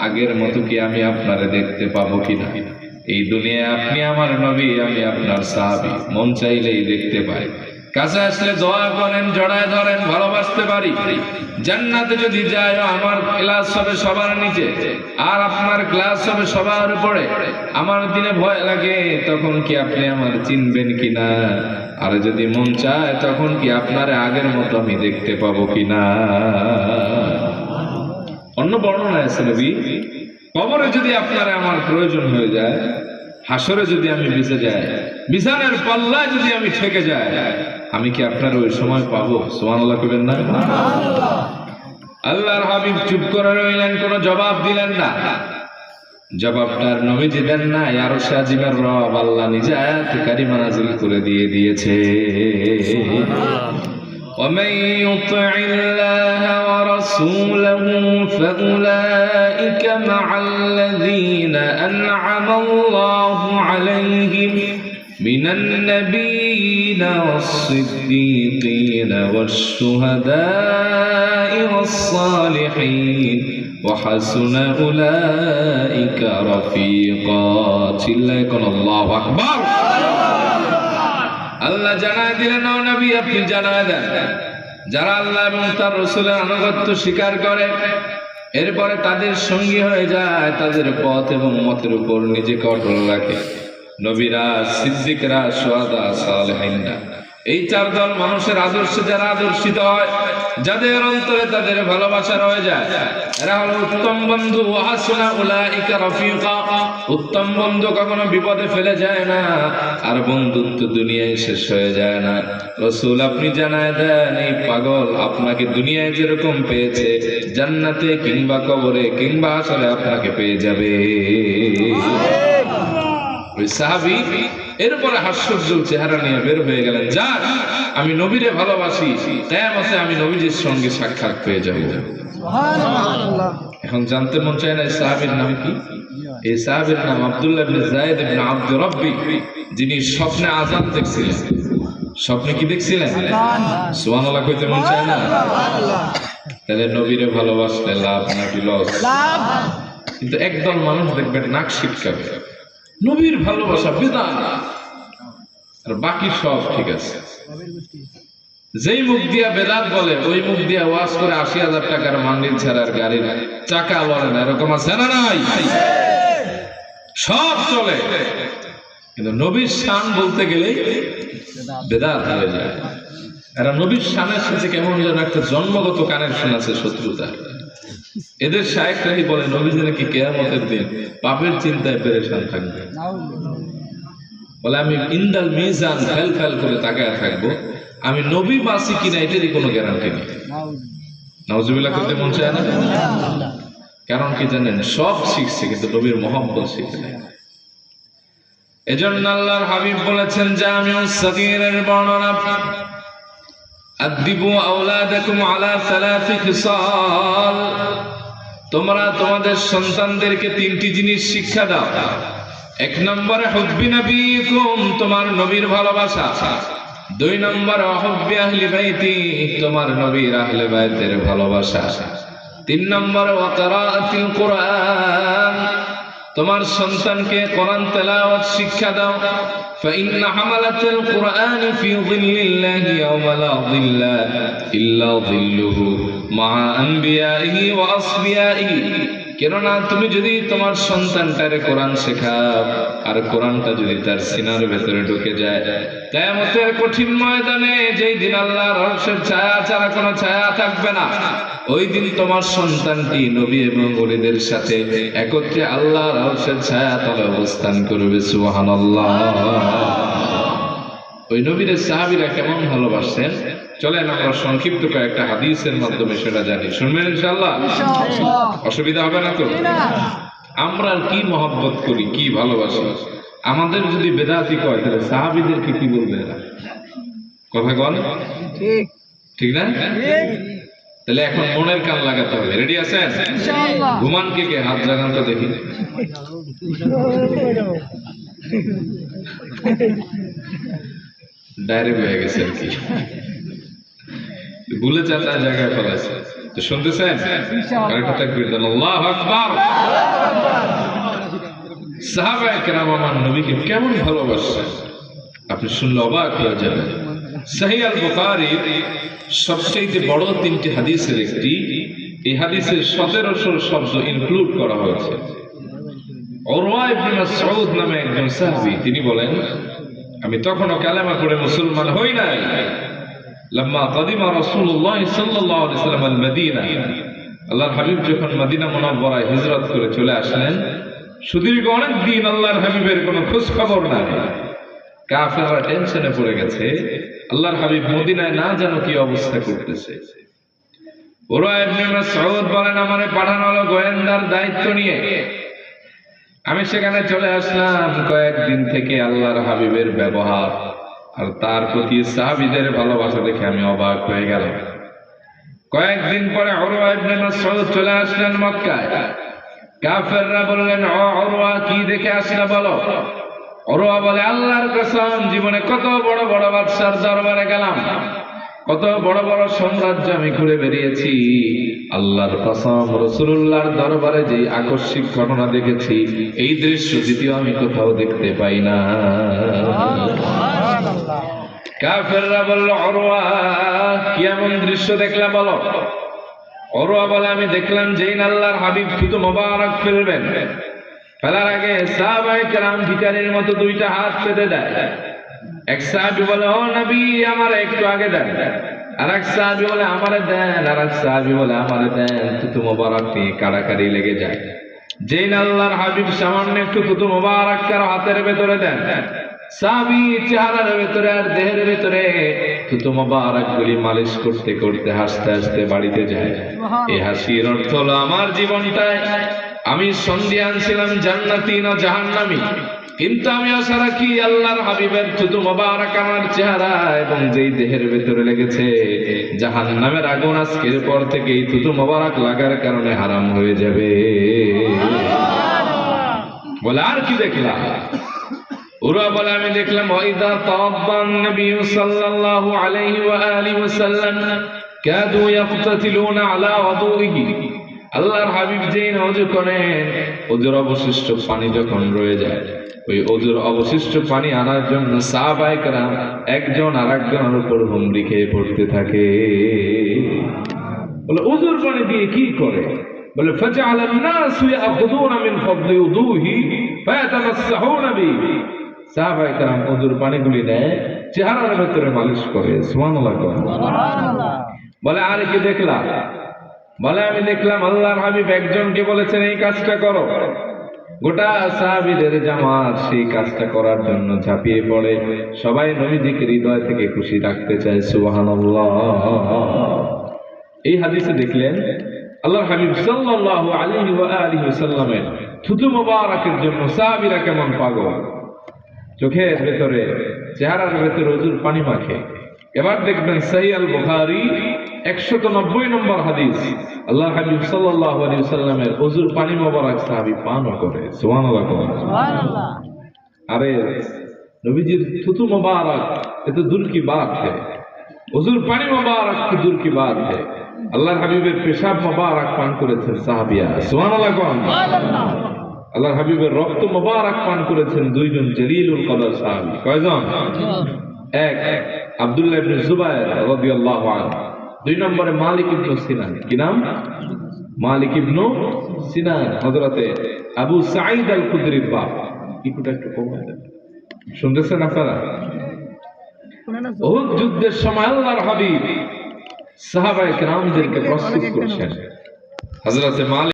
আগের মতো কি আমি আপনারে দেখতে পাবো কিনা? এই দুনিয়ায় আপনি আমার নবী, আমি আপনার সাহাবী, মন চাইলেই দেখতে পাই। কাছে আসলে দোয়া করেন, জড়ায় ধরেন, ভালোবাসতে পারি। জান্নাতে যদি যায় আমার ক্লাস হবে সবার নিচে, আর আপনার ক্লাস হবে সবার উপরে। আমার দিনে ভয় লাগে তখন কি আপনি আমার চিনবেন কিনা? আর যদি মন চায় তখন কি আপনারে আগের মতো আমি দেখতে পাবো কিনা? অন্য বর্ণনা আছে নবী, কবরে যদি আপনারা আমার প্রয়োজন হয়ে যায়, হাসরে যদি আমি বেঁচে যাই, বিছানার পাল্লায় যদি আমি ঠেকে যাই, আমি কি আপনার ওই সময় পাবো? সুবহানাল্লাহ কইবেন না? আল্লাহর হাবিব চুপ করে রইলেন, কোনো জবাব দিলেন না। জবাবটার নবীজি দেন না, আর সাজিমের রব আল্লাহ নিজে আয়াত কারিমা নাযিল করে দিয়েছে। ومن يطع الله ورسوله فأولئك مع الذين أنعم الله عليهم من النبيين والصديقين والشهداء والصالحين وحسن أولئك رفيقا চিল্লাইকুন আল্লাহু আকবার। আল্লাহ জানায় দিলেন, ও নবী আপনি জানায় দেন, যারা আল্লাহ এবং তার রাসূলের আনুগত্য স্বীকার করে, এরপরে তাদের সঙ্গী হয়ে যায়, তাদের পথ এবং মতের উপর নিজেকে অটল রাখে, নবীরা, সিদ্দিকরা, শুহাদা, সালেহিনরা, এই চার দল মানুষের আদর্শে যারা আদর্শিত হয়, যাদের অন্তরে তাদের ভালোবাসা রয়ে যায়, এরা হলো উত্তম বন্ধু। ওয়াহাসুনা উলাইকা রাফিকা, উত্তম বন্ধু কখনো বিপদে ফেলে যায় না, আর বন্ধুত্ব দুনিয়ায় শেষ হয়ে যায় না। রাসূল আপনি জানায় দেন, এই পাগল আপনাকে দুনিয়ায় যেরকম পেয়েছে, জান্নাতে কিংবা কবরে কিংবা হাসরে আপনাকে পেয়ে যাবে। ওই সাহাবী এরপরে হাস্যোজ্জ্বল চেহারা নিয়ে বের হয়ে গেলেন, যাক আমি নবীরে ভালোবাসি, কিয়ামতে আমি নবীজির সঙ্গে সাক্ষাৎ পেয়ে যাব। সুবহানাল্লাহ। এখন জানতে মন চায় না এই সাহাবীর নাম কি? এই সাহাবীর নাম আব্দুল্লাহ ইবনে যায়েদ ইবনে আব্দুর রাব্বি, যিনি স্বপ্নে আযান দেখছিলেন। স্বপ্নে কি দেখছিলেন? সুবহানাল্লাহ কইতে মন চায় না? তাহলে নবীরে ভালোবাসলে লাভ নাকি লস? লাভ। কিন্তু একদল মানুষ দেখবেন নাক শিটকাবে, নবীর ভালোবাসা বিদাত, আর বাকি সব ঠিক আছে। যেই মুখ দিয়া বেদাত বলে, ওই মুখ দিয়া ওয়াজ করে ৮০,০০০ টাকার মান্ডিল ছাড়ার গাড়ির চাকা বলে না, এরকম আছে না নাই? সব চলে, কিন্তু নবীর শান বলতে গেলে বেদাত হয়ে যায়। এরা নবীর শানের সাথে কেমন যেন একটা জন্মগত কানেকশন আছে, শত্রুতা। এদের শায়েখরাই বলে নবীজি নাকি কিয়ামতের দিন পাপের চিন্তায় পেরেশান থাকবে, বলে আমি ইন্দাল মিজান ফেল ফেল করে তাকায় থাকবো, আমি নবী বাসি কিনা এটারই কোনো গ্যারান্টি নেই। নাউজুবিল্লাহ করতে মন চায় না? কারণ কি জানেন, সব শিখছে কিন্তু নবীর মহব্বত শিখে নাই। এজন্য আল্লাহর হাবিব বলেছেন, জামিউস সাগীরের বর্ণনা, আদিবু আওলাদাকুম আলা সালাসি খিসাল, তোমরা তোমাদের সন্তানদেরকে তিনটি জিনিস শিক্ষা দাও। এক নম্বরে হুব্বি নবীকুম, তোমার নবীর ভালোবাসা। দুই নম্বরে হুব্বি আহলি বাইতি, তোমার নবীর আহলে বাইতের ভালোবাসা। তিন নম্বরে ওয়া কিরাআতিল কুরআন, তোমার সন্তানকে কোরআন তেলাওয়াত শিক্ষা দাও। فإن حملة القرآن في ظل الله يوم لا ظل إلا ظله مع أنبيائه وأصفيائه, কেননা তুমি যদি তোমার সন্তানটারে কোরআন শেখাও, আর কোরআনটা যদি তার সিনার ভেতরে ঢুকে যায়, কিয়ামতের কঠিন ময়দানে যেই দিন আল্লাহর আরশের ছায়া ছাড়া কোনো ছায়া থাকবে না, ওই দিন তোমার সন্তানটি নবী এবং ওলিদের সাথে একত্রে আল্লাহর আরশের ছায়া তলে অবস্থান করবে। সুবহানাল্লাহ। ওই নবীর সাহাবীরা কেমন ভালোবাসেন, চলেন আমরা সংক্ষিপ্ত কয়েকটা হাদিসের মাধ্যমে সেটা জানি। শুনবেন ইনশাআল্লাহ? অসুবিধা হবে না তো? আমরা কি মহব্বত করি, কি ভালোবাসি, আমাদের যদি বেদাতি কয় তাহলে সাহাবীদেরকে কি বলবে এরা? কথা বল ঠিক ঠিক না? তাহলে এখন মনের কান লাগাতে হবে। রেডি আছেন? ইনশাআল্লাহ। ঘুমান কে কে? হাত জাগান তো দেখি। ডাইরেক্ট হয়ে গেছে আর কি, ভুলে চাচা জায়গায় ফেলাছে। তো শুনতেছেন? আরেকটা তাকবীর দেন, আল্লাহু আকবার। সাহাবায়ে কেরাম আমার নবীকে কেমন ভালোবাসেন আপনি শুনলে অবাক হয়ে যাবেন। সহিহ আল বুখারীর সবচেয়ে বড় 3টি হাদিসের একটি, এই হাদিসে 1700 শব্দ ইনক্লুড করা হয়েছে। উরওয়া ইবনে মাসউদ নামে একজন সাহাবী, তিনি বলেন, আমি তখনও কালেমা পড়ে মুসলমান হই নাই। লাম্মা কাদিমা রাসূলুল্লাহ সাল্লাল্লাহু আলাইহি ওয়াসাল্লাম আল মদিনা, আল্লাহর হাবিব যখন মদিনা মুনাওয়ারায় হিজরত করে চলে আসলেন, সুদীর্ঘ অনেক দিন আল্লাহর হাবিবের কোনো খোঁজ খবর নাই। কাফেররা টেনশনে পড়ে গেছে, আল্লাহর হাবিব মদিনায় না জানো কি অবস্থা করতেছে। উরওয়া ইবনে মাসউদ বলেন, আমারে পাঠানো হলো গোয়েন্দার দায়িত্ব নিয়ে। আমি সেখানে চলে আসলাম। কয়েকদিন থেকে আল্লাহর হাবিবের ব্যবহার আর তার প্রতি সাহাবীদের ভালোবাসা দেখে আমি অবাক হয়ে গেলাম। কয়েকদিন পরে উরওয়া ইবনে মাসউদ চলে আসলেন মক্কায়। কাফেররা বললেন, ও উরওয়া, কি দেখে আসলা বলো? উরওয়া বলে, আল্লাহর কসম, জীবনে কত বড় বড় বাদশার দরবারে গেলাম, কত বড় বড় সাম্রাজ্য আমি ঘুরে বেরিয়েছি। আল্লাহর কসম, রাসূলুল্লাহর দরবারে যে আকস্মিক ঘটনা দেখেছি, এই দৃশ্য দ্বিতীয় আমি কোথাও দেখতে পাই না। কাফেররা বলল, উরওয়া, কি এমন দৃশ্য দেখলা বলো? উরওয়া বলে, আমি দেখলাম যেই আল্লাহর হাবিব থুতু মোবারক ফেলবেন, ফেলার আগে সাহাবায়ে কেরাম ভিখারির মতো দুইটা হাত পেতে দেয়। এক সাহাবী বলে, ও নবী, আমার একটু আগে দেন। আর এক সাহাবী বলে, আমারে দেন। আর এক সাহাবী বলে, আমারে দেন। থুতু মোবারক নিয়ে কাড়াকাড়ি লেগে যায়। যেই আল্লাহর হাবিব সামান্য একটু থুতু মোবারক কারো হাতের ভেতরে দেন, সাহাবী চেহারার ভেতরে আর দেহের ভেতরে থুতু মোবারক গুলি মালিশ করতে করতে হাসতে হাসতে বাড়িতে যায়। এই হাসির অর্থ হলো, আমার জীবনটায় আমি সন্ধিয়ান ছিলাম জান্নাতি না জাহান্নামী, কিন্তু আমি আশা রাখি আল্লাহর হাবিবের থুতু মোবারক আমার চেহারা এবং যেই দেহের ভেতরে লেগেছে, জাহান্নামের আগুন আজকের পর থেকে এই থুতু মোবারক লাগার কারণে হারাম হয়ে যাবে। বলে, আর কি দেখলা? উরওয়া বলে, আমি দেখলাম, ওয়াইদা তাওয়াদ্দান নবী সাল্লাল্লাহু আলাইহি ওয়া আলিহি ওয়াসাল্লাম কাদু ইয়াকতাতিলুনা আলা ওয়াদুইহি, আল্লাহর হাবিব যেই ওযু করেন, ওযুর অবশিষ্ট পানি যখন রয়ে যায়, ওই ওযুর অবশিষ্ট পানি আনার জন্য সাহাবায়ে কেরাম একজন আরেকজনের উপর হুমড়ি খেয়ে পড়তে থাকে। বলে, ওযুর পানি দিয়ে কি করে? বলে, ফাজআলান নাসু ইয়াখুযুনা মিন ফাদলি উযুহি ফায়াতামাসসাহুনা বিহি, সাহাবায়ে কেরাম ওযুর পানিগুলি নেয়, চেহারার ভেতরে মালিশ করে। সুবহানাল্লাহ। বলে, আর কি দেখলা? বলে, আমি দেখলাম আল্লাহর হাবিব একজনকে বলেছেন এই কাজটা করো, গোটা সাহাবীদের জামাত সেই কাজটা করার জন্য ঝাঁপিয়ে পড়ে। সবাই নবীজিকে হৃদয় থেকে খুশি রাখতে চায়। সুবহানাল্লাহ। এই হাদিসে দেখলেন আল্লাহর হাবিব সাল্লাল্লাহু আলাইহি ওয়া আলিহি ওয়াসাল্লামের থুতু মোবারকের জন্য সাহাবীরা কেমন পাগল। চোখের ভেতরে, চেহারার ভেতরে ওযুর পানি মাখে। এবার দেখবেন সহিহ আল বুখারী 190 নম্বর হাদিস, আল্লাহর হাবিব সাল্লাল্লাহু আলাইহি ওয়াসাল্লামের ওযুর পানি মোবারক সাহাবী পান করে। সুবহানাল্লাহ। সুবহানাল্লাহ। আরে নবীজির থুতু মোবারক এ তো দূর কি বাত है, ওযুর পানি মোবারক কি দূর কি বাত है। আল্লাহর হাবিবের পেশাব মোবারক পান করেছেন সাহাবিয়া। সুবহানাল্লাহ। সুবহানাল্লাহ। আল্লাহর হাবিবের রক্ত মোবারক পান করেছেন দুইজন জলিলুল কদর সাহাবী। কয়জন? এক আব্দুল্লাহ ইবনে জুবায়ের রাদিয়াল্লাহু আনহু, দুই নম্বরে মালিক ইবনে সিনান। কি নাম? মালিক ইবনে সিনান, হযরতে আবু সাঈদ আল খুদরির বাপ। একটু কমায় দেন, শুনতেছেন আপনারা? উহুদ যুদ্ধের সময় আল্লাহর হাবিব সাহাবায়ে কেরামদেরকে প্রস্তুত করছেন। হযরতে মালিক